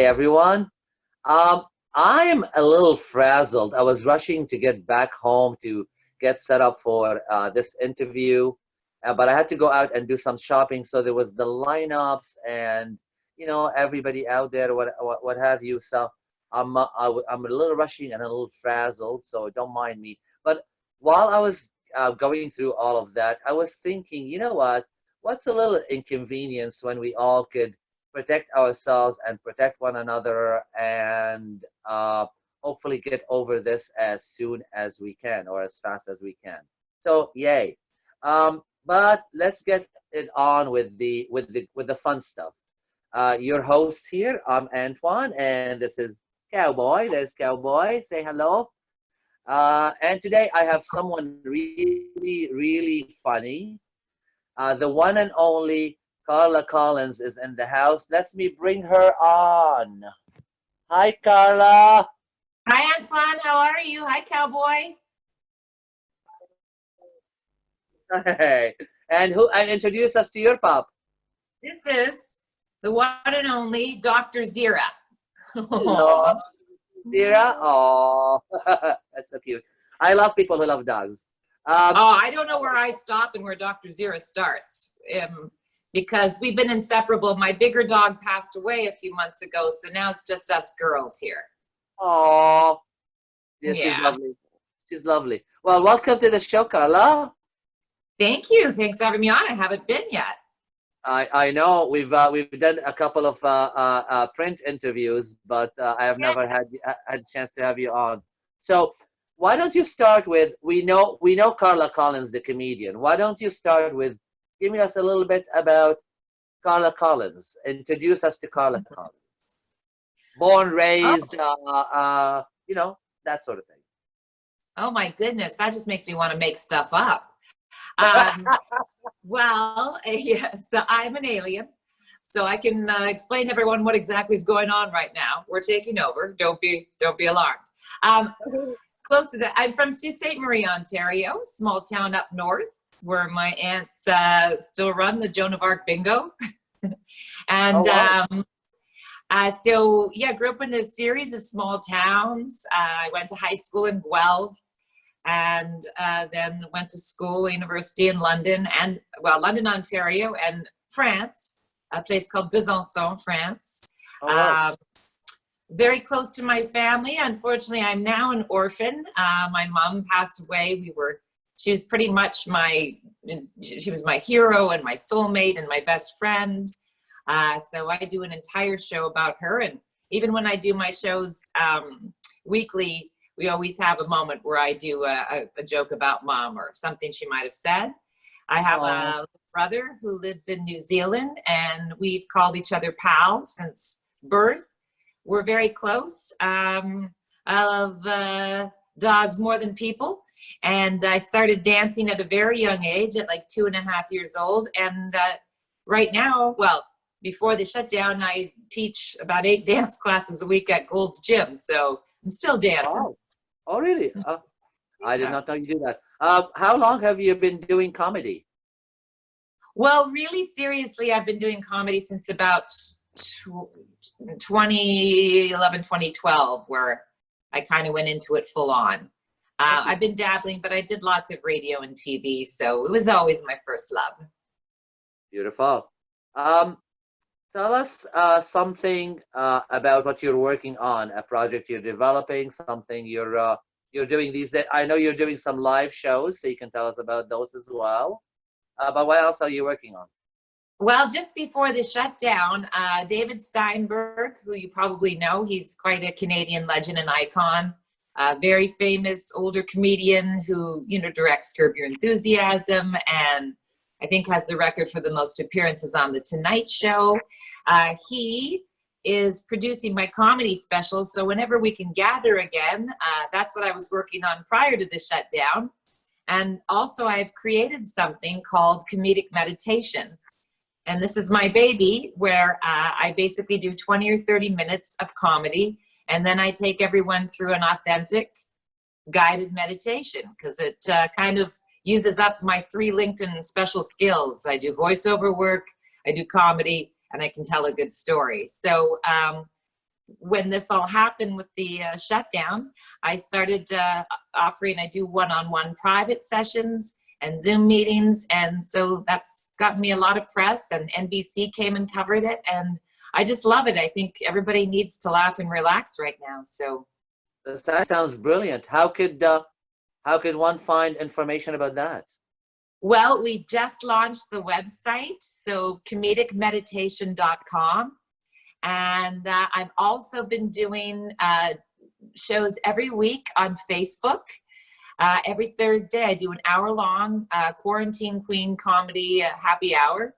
everyone. Um, I'm a little frazzled. I was rushing to get back home to get set up for this interview, but I had to go out and do some shopping. So there was the lineups and everybody out there, what have you. So I'm a little rushing and a little frazzled. So don't mind me. But while I was going through all of that, I was thinking, you know what? What's a little inconvenience when we all could protect ourselves and protect one another and hopefully get over this as soon as we can or as fast as we can. So yay. But let's get it on with the fun stuff. Your host here, I'm Antoine, and this is Cowboy. There's Cowboy. Say hello. And today I have someone really, really funny. The one and only Carla Collins is in the house. Let me bring her on. Hi, Carla. Hi, Antoine. How are you? Hi, Cowboy. Hey. And introduce us to your pop. This is the one and only Dr. Zira. Hello, Zira. Oh, that's so cute. I love people who love dogs. I don't know where I stop and where Dr. Zira starts. Because we've been inseparable. My bigger dog passed away a few months ago, so now it's just us girls here. Oh, yes, Yeah. she's lovely. She's lovely. Well, welcome to the show, Carla. Thank you. Thanks for having me on. I haven't been yet. I know we've done a couple of print interviews, but I have never had a chance to have you on. So why don't you start with we know Carla Collins, the comedian. Why don't you start with giving us a little bit about Carla Collins? Introduce us to Carla Collins. Born, raised, that sort of thing. Oh my goodness, that just makes me want to make stuff up. Well, yes, I'm an alien, so I can explain to everyone what exactly is going on right now. We're taking over. Don't be alarmed. Close to that, I'm from Sault Ste. Marie, Ontario, small town up north, where my aunts still run the Joan of Arc bingo. And so, grew up in a series of small towns. I went to high school in Guelph and then went to school, university in London, London, Ontario, and France, a place called Besançon, France. Oh, wow. Very close to my family. Unfortunately, I'm now an orphan. My mom passed away. She was pretty much she was my hero and my soulmate and my best friend. So I do an entire show about her. And even when I do my shows weekly, we always have a moment where I do a joke about mom or something she might have said. I have a brother who lives in New Zealand, and we've called each other pals since birth. We're very close. I love dogs more than people. And I started dancing at a very young age, at like 2.5 years old. And right now, before the shutdown, I teach about 8 dance classes a week at Gold's Gym. So I'm still dancing. Oh, really? I did not know you do that. How long have you been doing comedy? Well, really seriously, I've been doing comedy since about 2011, 2012, where I kind of went into it full on. I've been dabbling, but I did lots of radio and TV, so it was always my first love. Beautiful. Tell us something about what you're working on, a project you're developing, something you're doing these days. I know you're doing some live shows, so you can tell us about those as well. But what else are you working on? Well, just before the shutdown, David Steinberg, who you probably know, he's quite a Canadian legend and icon, a very famous older comedian who, directs Curb Your Enthusiasm and I think has the record for the most appearances on The Tonight Show. He is producing my comedy special, so whenever we can gather again, that's what I was working on prior to the shutdown. And also I've created something called Comedic Meditation. And this is my baby, where I basically do 20 or 30 minutes of comedy, and then I take everyone through an authentic guided meditation, because it kind of uses up my 3 LinkedIn special skills. I do voiceover work, I do comedy, and I can tell a good story. So when this all happened with the shutdown, I started offering, I do one-on-one private sessions and Zoom meetings. And so that's gotten me a lot of press, and NBC came and covered it. And I just love it. I think everybody needs to laugh and relax right now. So That sounds brilliant. How could one find information about that? well, we just launched the website, so comedicmeditation.com. And I've also been doing shows every week on Facebook. Every Thursday, I do an hour-long Quarantine Queen comedy happy hour.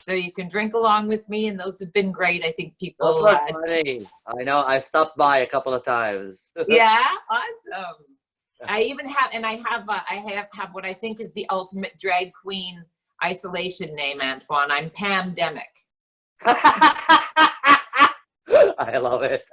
So you can drink along with me, and those have been great. I think Those people... were funny. I know. I stopped by a couple of times. yeah, awesome. I even have, and I have what I think is the ultimate drag queen isolation name, Antoine. I'm Pandemic. I love it.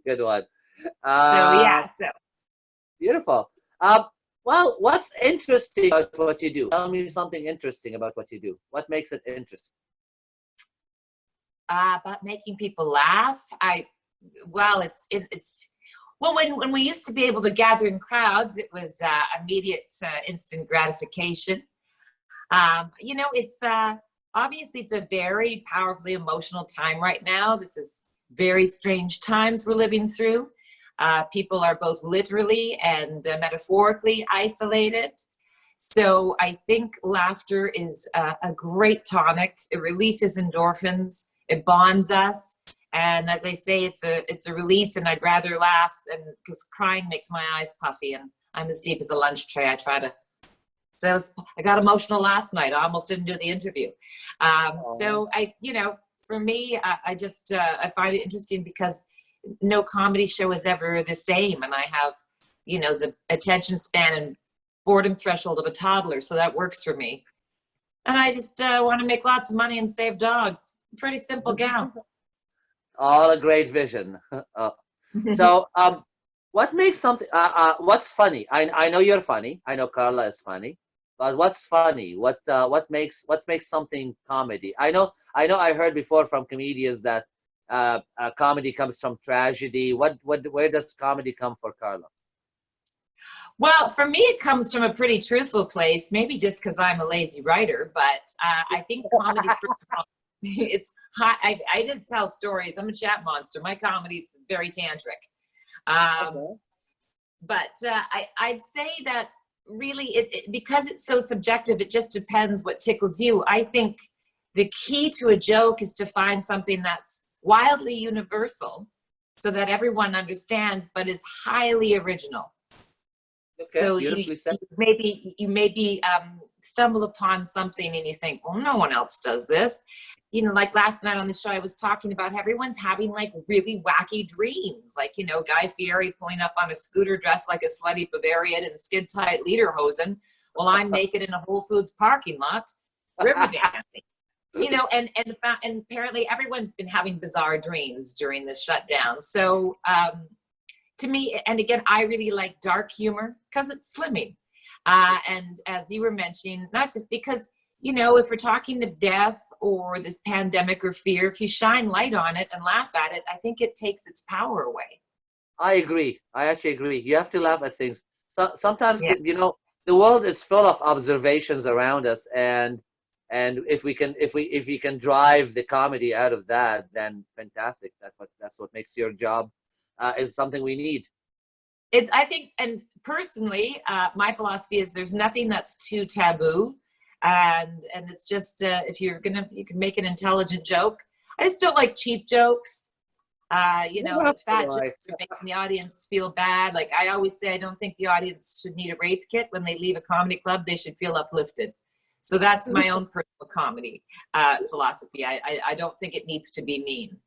Good one. So yeah, so Beautiful. Well, what's interesting about what you do? Tell me something interesting about what you do. What makes it interesting? about making people laugh. Well, well, when we used to be able to gather in crowds, it was immediate, instant gratification. You know, it's obviously it's a very powerfully emotional time right now. This is very strange times we're living through. People are both literally and metaphorically isolated. So I think laughter is a great tonic. It releases endorphins. It bonds us. And as I say, it's a release, and I'd rather laugh than, because crying makes my eyes puffy, and I'm as deep as a lunch tray. I try to. So I got emotional last night. I almost didn't do the interview. So you know, for me, I just I find it interesting because no comedy show is ever the same, and I have, you know, the attention span and boredom threshold of a toddler, so that works for me. And I just want to make lots of money and save dogs. Pretty simple gal. All a great vision. So, what makes something? What's funny? I know you're funny. I know Carla is funny. But what's funny? What makes something comedy? I know. I heard before from comedians that comedy comes from tragedy. Where does comedy come for Carla? Well, for me, it comes from a pretty truthful place. Maybe just because I'm a lazy writer, but I think comedy, first of all, it's hot. I just tell stories. I'm a chat monster. My comedy's very tantric. Okay. But I'd say that really, because it's so subjective, it just depends what tickles you. I think the key to a joke is to find something that's wildly universal so that everyone understands, but is highly original. Okay. So Beautifully said. you maybe stumble upon something and you think, well, no one else does this. You know, like last night on the show, I was talking about how everyone's having like really wacky dreams. Like, you know, Guy Fieri pulling up on a scooter dressed like a slutty Bavarian and skid tight lederhosen while I'm naked in a Whole Foods parking lot, river dancing. You know, and apparently everyone's been having bizarre dreams during this shutdown. So to me, and again, I really like dark humor because it's slimming. And as you were mentioning, not just because, you know, if we're talking to death or this pandemic or fear, if you shine light on it and laugh at it, I think it takes its power away. I agree. I actually agree. You have to laugh at things. Sometimes, Yeah. you know, the world is full of observations around us, and if we can drive the comedy out of that, then fantastic. That's what makes your job is something we need. I think, and personally, my philosophy is there's nothing that's too taboo. And it's just, if you can make an intelligent joke. I just don't like cheap jokes. You know, the fat jokes are making the audience feel bad. Like I always say, I don't think the audience should need a rape kit when they leave a comedy club. They should feel uplifted. So that's my own personal comedy philosophy. I don't think it needs to be mean.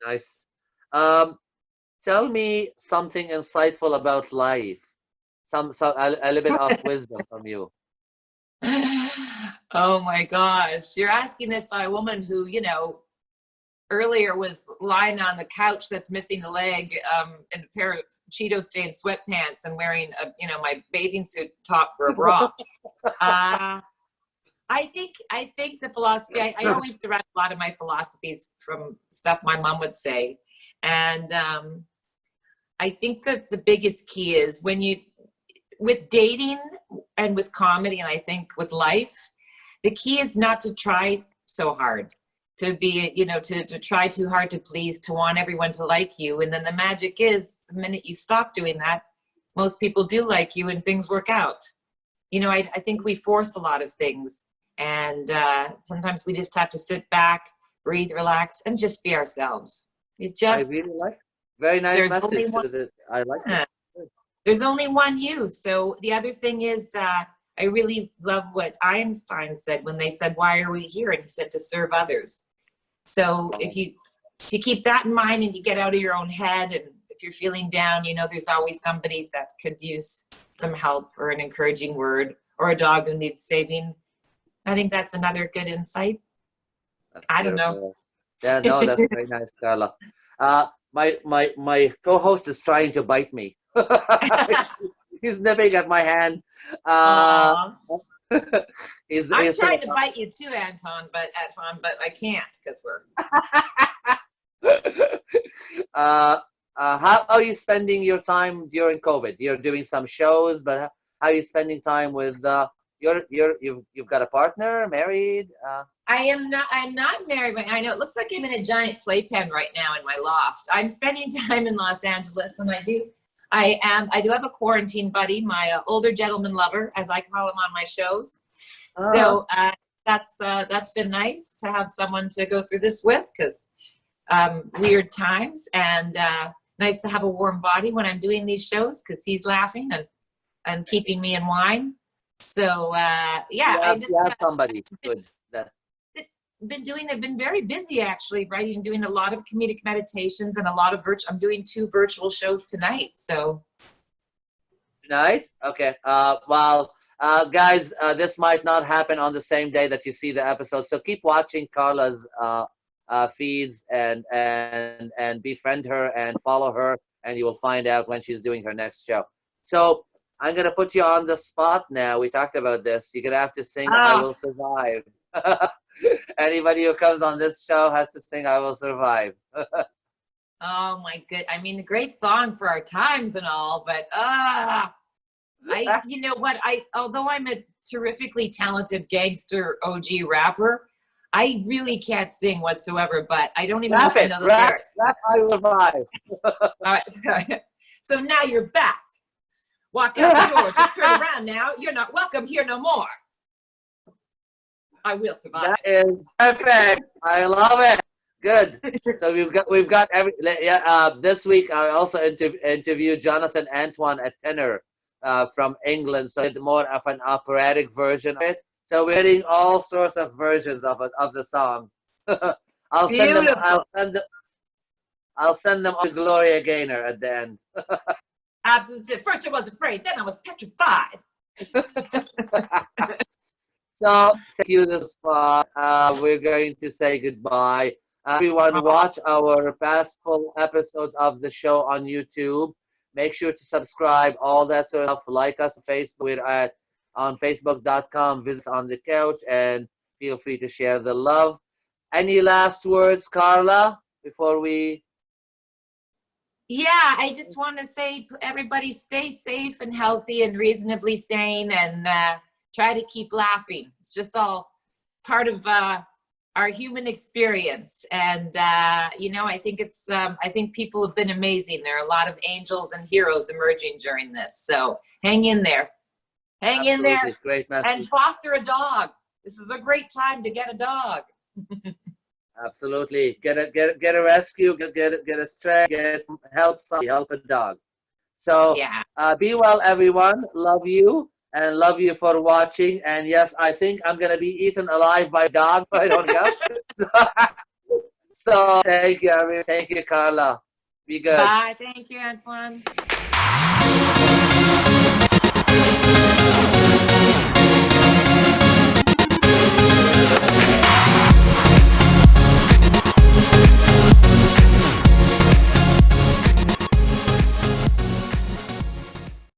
Nice. Tell me something insightful about life. A little bit of wisdom from you. Oh my gosh. You're asking this by a woman who, you know, earlier was lying on the couch that's missing a leg in a pair of Cheeto stained sweatpants and wearing a, you know, my bathing suit top for a bra. I think the philosophy, I always derive a lot of my philosophies from stuff my mom would say. And I think that the biggest key is with dating and with comedy, and I think with life, the key is not to try so hard, to be, to try too hard to please, to want everyone to like you. And then the magic is the minute you stop doing that, most people do like you and things work out. I think we force a lot of things. And sometimes we just have to sit back, breathe, relax, and just be ourselves. I really like. Very nice There's message. only one, I like yeah, it. there's only one you. So the other thing is, I really love what Einstein said when they said, "Why are we here?" And he said, "To serve others." So if you keep that in mind and you get out of your own head, and if you're feeling down, there's always somebody that could use some help or an encouraging word, or a dog who needs saving. I think that's another good insight. That's I don't know. beautiful. Yeah, no, that's very nice, Carla. My co-host is trying to bite me. He's nipping at my hand. Uh, Aw. he's I'm he's trying saying, to bite you too, Anton, but I can't because we're. how are you spending your time during COVID? You're doing some shows, but how are you spending time with you've got a partner, married? I'm not married, but I know it looks like I'm in a giant playpen right now in my loft. I'm spending time in Los Angeles, and I do have a quarantine buddy, my older gentleman lover, as I call him on my shows. So that's been nice to have someone to go through this with, because weird times, and nice to have a warm body when I'm doing these shows, because he's laughing and keeping me in line. So you have somebody good. I've been very busy actually, writing, doing a lot of comedic meditations and a lot of I'm doing 2 virtual shows tonight. So Tonight? Okay. Guys, this might not happen on the same day that you see the episode, so keep watching Carla's feeds and befriend her and follow her, and you will find out when she's doing her next show. So I'm gonna put you on the spot now. We talked about this. You're gonna have to sing "I Will Survive." Anybody who comes on this show has to sing "I Will Survive." oh my good, I mean, a great song for our times and all, but you know what, although I'm a terrifically talented gangster OG rapper, I really can't sing whatsoever, but I don't even know if I know the lyrics. Rap "I Will Survive." All right, so now you're back. Walk out the door, just turn around now. You're not welcome here no more. I will survive. That is perfect. I love it. Good. So we've got this week I also interviewed Jonathan Antoine, a tenor from England. So I did more of an operatic version of it. So we're getting all sorts of versions of the song. I'll send them to Gloria Gaynor at the end. Absolutely. First I was afraid, then I was petrified. So thank you this far. We're going to say goodbye. Everyone, watch our past full episodes of the show on YouTube. Make sure to subscribe, all that sort of stuff. Like us on Facebook. We're on Facebook.com. Visit on the couch, and feel free to share the love. Any last words, Carla, before we? Yeah, I just want to say, everybody stay safe and healthy and reasonably sane, and try to keep laughing. It's just all part of our human experience. And, I think people have been amazing. There are a lot of angels and heroes emerging during this. So hang in there. Hang in there. Great message. And foster a dog. This is a great time to get a dog. Absolutely. Get a rescue, get a stray, help somebody, help a dog. So yeah. Be well, everyone. Love you, and love you for watching. And yes, I think I'm gonna be eaten alive by a dog if I don't go. So thank you, everyone. Thank you, Carla. Be good. Bye. Thank you, Antoine.